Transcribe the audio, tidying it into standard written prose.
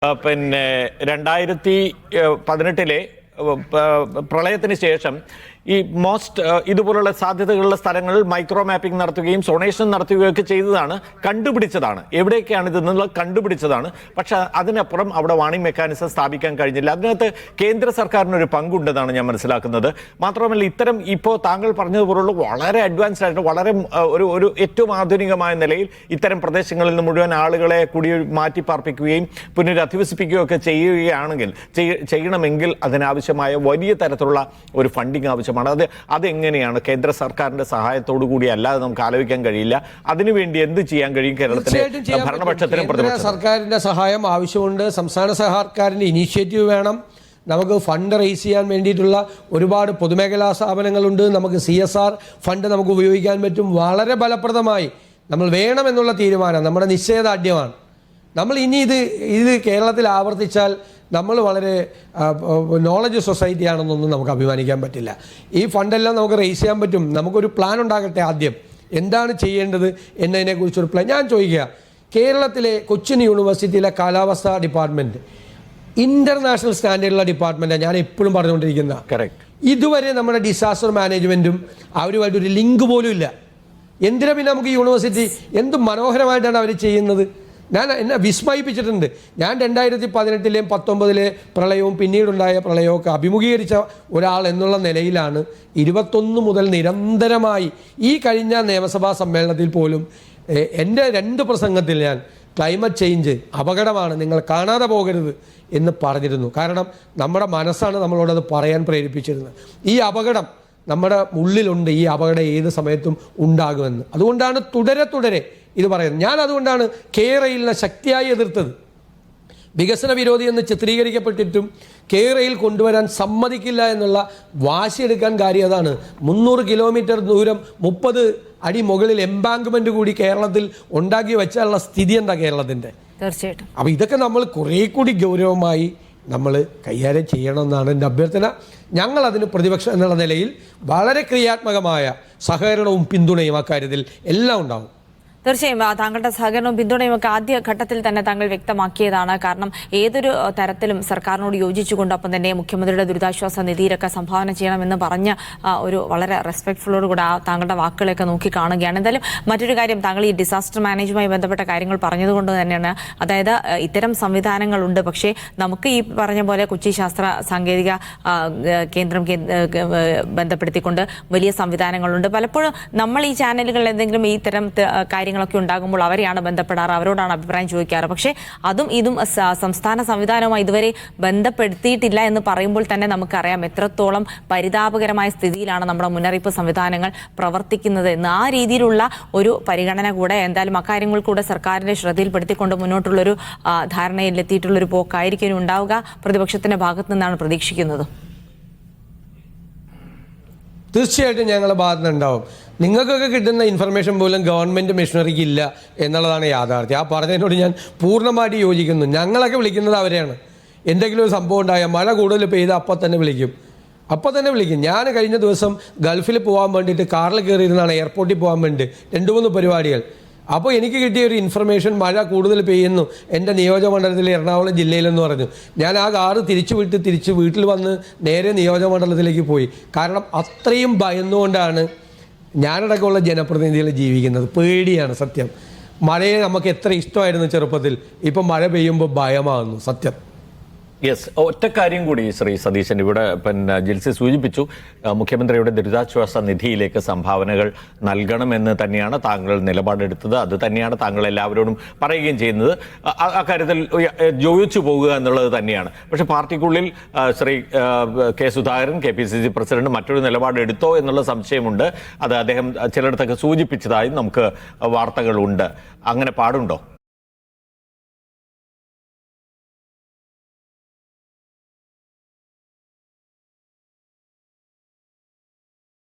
പിന്നെ 2018 പ്രളയത്തിന് ശേഷം ഈ ഇതുപോലുള്ള സാധ്യതകളുള്ള സ്ഥലങ്ങളിൽ മൈക്രോ മാപ്പിംഗ് നടത്തുകയും സോണേഷൻ നടത്തുകയൊക്കെ ചെയ്തതാണ്, കണ്ടുപിടിച്ചതാണ്. എവിടെയൊക്കെയാണ് ഇതെന്നുള്ളത് കണ്ടുപിടിച്ചതാണ്. പക്ഷെ അതിനപ്പുറം അവിടെ വാണിംഗ് മെക്കാനിസം സ്ഥാപിക്കാൻ കഴിഞ്ഞില്ല. അതിനകത്ത് കേന്ദ്ര സർക്കാരിനൊരു പങ്കുണ്ടെന്നാണ് ഞാൻ മനസ്സിലാക്കുന്നത്. മാത്രമല്ല, ഇത്തരം ഇപ്പോൾ താങ്കൾ പറഞ്ഞതുപോലുള്ള വളരെ അഡ്വാൻസ്ഡ് ആയിട്ട് വളരെ ഒരു ഏറ്റവും ആധുനികമായ നിലയിൽ ഇത്തരം പ്രദേശങ്ങളിൽ നിന്ന് മുഴുവൻ ആളുകളെ കൂടി മാറ്റി പാർപ്പിക്കുകയും പുനരധിവസിപ്പിക്കുകയും ഒക്കെ ചെയ്യണമെങ്കിൽ അതിനാവശ്യമായ വലിയ തരത്തിലുള്ള ഒരു ഫണ്ടിങ് ആവശ്യമാണ്. അതെങ്ങനെയാണ് കേന്ദ്ര സർക്കാരിന്റെ സഹായത്തോടു കൂടി അല്ലാതെ നമുക്ക് ആലോചിക്കാൻ കഴിയില്ല. അതിനുവേണ്ടി എന്ത് ചെയ്യാൻ കഴിയും? കേരളത്തിലെ ഭരണപക്ഷത്തിനും പ്രതിപക്ഷത്തിനും സർക്കാരിന്റെ സഹായം ആവശ്യമുണ്ട്. സംസ്ഥാന സർക്കാരിന്റെ ഇനീഷ്യേറ്റീവ് വേണം. നമുക്ക് ഫണ്ട് റേസ് ചെയ്യാൻ വേണ്ടിയിട്ടുള്ള ഒരുപാട് പൊതുമേഖലാ സ്ഥാപനങ്ങളുണ്ട്. നമുക്ക് CSR ഫണ്ട് നമുക്ക് ഉപയോഗിക്കാൻ പറ്റും. വളരെ ഫലപ്രദമായി നമ്മൾ വേണമെന്നുള്ള തീരുമാനം നമ്മുടെ നിശ്ചയദാർഢ്യമാണ്. നമ്മൾ ഇനി ഇത് കേരളത്തിൽ ആവർത്തിച്ചാൽ നമ്മൾ വളരെ നോളജ് സൊസൈറ്റി ആണെന്നൊന്നും നമുക്ക് അഭിമാനിക്കാൻ പറ്റില്ല. ഈ ഫണ്ടെല്ലാം നമുക്ക് റേസ് ചെയ്യാൻ പറ്റും. നമുക്കൊരു പ്ലാൻ ഉണ്ടാകട്ടെ. ആദ്യം എന്താണ് ചെയ്യേണ്ടത് എന്നതിനെക്കുറിച്ചൊരു പ്ലാൻ. ഞാൻ ചോദിക്കുക, കേരളത്തിലെ കൊച്ചിൻ യൂണിവേഴ്സിറ്റിയിലെ കാലാവസ്ഥാ ഡിപ്പാർട്ട്മെൻറ്റ് ഇൻ്റർനാഷണൽ സ്റ്റാൻഡേർഡുള്ള ഡിപ്പാർട്ട്മെൻറ്റാണ്. ഞാൻ എപ്പോഴും പറഞ്ഞുകൊണ്ടിരിക്കുന്ന ഇതുവരെ നമ്മുടെ ഡിസാസ്റ്റർ മാനേജ്മെൻറ്റും അവരുമായിട്ടൊരു ലിങ്ക് പോലും ഇല്ല. എന്തിനാ പിന്നെ നമുക്ക് യൂണിവേഴ്സിറ്റി എന്ത് മനോഹരമായിട്ടാണ് അവർ ചെയ്യുന്നത്. എന്നെ വിസ്മയിപ്പിച്ചിട്ടുണ്ട്. ഞാൻ 2018-ലെയും 2019-ലെ പ്രളയവും പിന്നീടുണ്ടായ പ്രളയവും അഭിമുഖീകരിച്ച ഒരാൾ എന്നുള്ള നിലയിലാണ് 21 മുതൽ നിരന്തരമായി ഈ കഴിഞ്ഞ നിയമസഭാ സമ്മേളനത്തിൽ പോലും എൻ്റെ 2 പ്രസംഗത്തിൽ ഞാൻ ക്ലൈമറ്റ് ചേഞ്ച് അപകടമാണ്, നിങ്ങൾ കാണാതെ പോകരുത് എന്ന് പറഞ്ഞിരുന്നു. കാരണം നമ്മുടെ മനസ്സാണ് നമ്മളോടത് പറയാൻ പ്രേരിപ്പിച്ചിരുന്നത്. ഈ അപകടം നമ്മുടെ ഉള്ളിലുണ്ട്. ഈ അപകടം ഏത് സമയത്തും ഉണ്ടാകുമെന്ന്. അതുകൊണ്ടാണ് തുടരെ ഇത് പറയുന്നത്. ഞാൻ അതുകൊണ്ടാണ് കേരളയിലെ ശക്തിയായി എതിർത്തത്. വികസന വിരോധി എന്ന് ചിത്രീകരിക്കപ്പെട്ടിട്ടും കേരളയിൽ കൊണ്ടുവരാൻ സമ്മതിക്കില്ല എന്നുള്ള വാശിയെടുക്കാൻ കാര്യം അതാണ്. 300 കിലോമീറ്റർ ദൂരം 30 അടി മുകളിൽ എംബാങ്ക്മെന്റ് കൂടി കേരളത്തിൽ ഉണ്ടാക്കി വെച്ചാലുള്ള സ്ഥിതി എന്താ കേരളത്തിൻ്റെ? തീർച്ചയായിട്ടും. അപ്പോൾ ഇതൊക്കെ നമ്മൾ കുറേ കൂടി ഗൗരവമായി നമ്മൾ കൈകാര്യം ചെയ്യണമെന്നാണ് എൻ്റെ അഭ്യർത്ഥന. ഞങ്ങളതിന് പ്രതിപക്ഷം എന്നുള്ള നിലയിൽ വളരെ ക്രിയാത്മകമായ സഹകരണവും പിന്തുണയും അക്കാര്യത്തിൽ എല്ലാം ഉണ്ടാവും. തീർച്ചയായും താങ്കളുടെ സഹകരണവും പിന്തുണയും ഒക്കെ ആദ്യ ഘട്ടത്തിൽ തന്നെ താങ്കൾ വ്യക്തമാക്കിയതാണ്. കാരണം ഏതൊരു തരത്തിലും സർക്കാരിനോട് യോജിച്ചുകൊണ്ട് ഒപ്പം തന്നെ മുഖ്യമന്ത്രിയുടെ ദുരിതാശ്വാസ നിധിയിലൊക്കെ സംഭാവന ചെയ്യണമെന്ന് പറഞ്ഞ ഒരു വളരെ റെസ്പെക്ട്ഫുള്ളോടുകൂടെ താങ്കളുടെ വാക്കുകളൊക്കെ നോക്കി കാണുകയാണ്. എന്തായാലും മറ്റൊരു കാര്യം, താങ്കൾ ഈ ഡിസാസ്റ്റർ മാനേജ്മെന്റുമായി ബന്ധപ്പെട്ട കാര്യങ്ങൾ പറഞ്ഞതുകൊണ്ട് തന്നെയാണ്. അതായത് ഇത്തരം സംവിധാനങ്ങളുണ്ട്, പക്ഷേ നമുക്ക് ഈ പറഞ്ഞ പോലെ കൊച്ചി ശാസ്ത്ര സാങ്കേതിക കേന്ദ്രം ബന്ധപ്പെടുത്തിക്കൊണ്ട് വലിയ സംവിധാനങ്ങളുണ്ട്. പലപ്പോഴും നമ്മൾ ഈ ചാനലുകളിൽ എന്തെങ്കിലും ഈ തരം കാര്യങ്ങളൊക്കെ ഉണ്ടാകുമ്പോൾ അവരെയാണ് ബന്ധപ്പെടാറ്, അവരോടാണ് അഭിപ്രായം ചോദിക്കാറ്. പക്ഷേ അതും ഇതും സംസ്ഥാന സംവിധാനവുമായി ഇതുവരെ ബന്ധപ്പെടുത്തിയിട്ടില്ല എന്ന് പറയുമ്പോൾ തന്നെ നമുക്കറിയാം എത്രത്തോളം പരിതാപകരമായ സ്ഥിതിയിലാണ് നമ്മുടെ മുന്നറിയിപ്പ് സംവിധാനങ്ങൾ പ്രവർത്തിക്കുന്നത് എന്ന്. ആ രീതിയിലുള്ള ഒരു പരിഗണന കൂടെ എന്തായാലും അക്കാര്യങ്ങൾ കൂടെ സർക്കാരിന്റെ ശ്രദ്ധയിൽപ്പെടുത്തിക്കൊണ്ട് മുന്നോട്ടുള്ളൊരു ധാരണയിലെത്തിയിട്ടുള്ളൊരു പോക്കായിരിക്കും ഉണ്ടാവുക. പ്രതിപക്ഷത്തിന്റെ ഭാഗത്തു നിന്നാണ് പ്രതീക്ഷിക്കുന്നത്. തീർച്ചയായിട്ടും ഞങ്ങളുടെ ഭാഗത്ത് നിന്നുണ്ടാവും. നിങ്ങൾക്കൊക്കെ കിട്ടുന്ന ഇൻഫർമേഷൻ പോലും ഗവൺമെൻറ് മെഷീനറിക്ക് ഇല്ല എന്നുള്ളതാണ് യാഥാർത്ഥ്യം. ആ പറഞ്ഞതിനോട് ഞാൻ പൂർണ്ണമായിട്ട് യോജിക്കുന്നു. ഞങ്ങളൊക്കെ വിളിക്കുന്നത് അവരെയാണ്. എന്തെങ്കിലും ഒരു സംഭവം ഉണ്ടായാൽ മഴ കൂടുതൽ പെയ്താൽ അപ്പം തന്നെ വിളിക്കും. ഞാൻ കഴിഞ്ഞ ദിവസം ഗൾഫിൽ പോകാൻ വേണ്ടിയിട്ട് കാറിൽ കയറിയിരുന്നാണ് എയർപോർട്ടിൽ പോകാൻ വേണ്ടി 2-3 പരിപാടികൾ. അപ്പോൾ എനിക്ക് കിട്ടിയ ഒരു ഇൻഫർമേഷൻ, മഴ കൂടുതൽ പെയ്യുന്നു എൻ്റെ നിയോജകമണ്ഡലത്തിൽ എറണാകുളം ജില്ലയിലെന്ന് പറഞ്ഞു. ഞാൻ ആ കാറ് തിരിച്ച് വീട്ടിൽ വന്ന് നേരെ നിയോജകമണ്ഡലത്തിലേക്ക് പോയി. കാരണം അത്രയും ഭയന്നുകൊണ്ടാണ് ഞാനടക്കമുള്ള ജനപ്രതിനിധികൾ ജീവിക്കുന്നത്. പേടിയാണ് സത്യം. മഴയെ നമുക്ക് എത്ര ഇഷ്ടമായിരുന്നു ചെറുപ്പത്തിൽ, ഇപ്പം മഴ പെയ്യുമ്പോൾ ഭയമാകുന്നു സത്യം. യെസ്, ഒറ്റ കാര്യം കൂടി ശ്രീ സതീശൻ, ഇവിടെ ജിൽസി സൂചിപ്പിച്ചു, മുഖ്യമന്ത്രിയുടെ ദുരിതാശ്വാസ നിധിയിലേക്ക് സംഭാവനകൾ നൽകണമെന്ന് തന്നെയാണ് താങ്കൾ നിലപാടെടുത്തത്. അത് തന്നെയാണ് താങ്കൾ എല്ലാവരോടും പറയുകയും ചെയ്യുന്നത്. അക്കാര്യത്തിൽ യോജിച്ചു പോകുക എന്നുള്ളത് തന്നെയാണ്. പക്ഷേ പാർട്ടിക്കുള്ളിൽ Shri K Sudhakaran, KPCC president മറ്റൊരു നിലപാടെടുത്തോ എന്നുള്ള സംശയമുണ്ട്. അത് അദ്ദേഹം ചിലയിടത്തൊക്കെ സൂചിപ്പിച്ചതായി നമുക്ക് വാർത്തകളുണ്ട്. അങ്ങനെ പാടുണ്ടോ?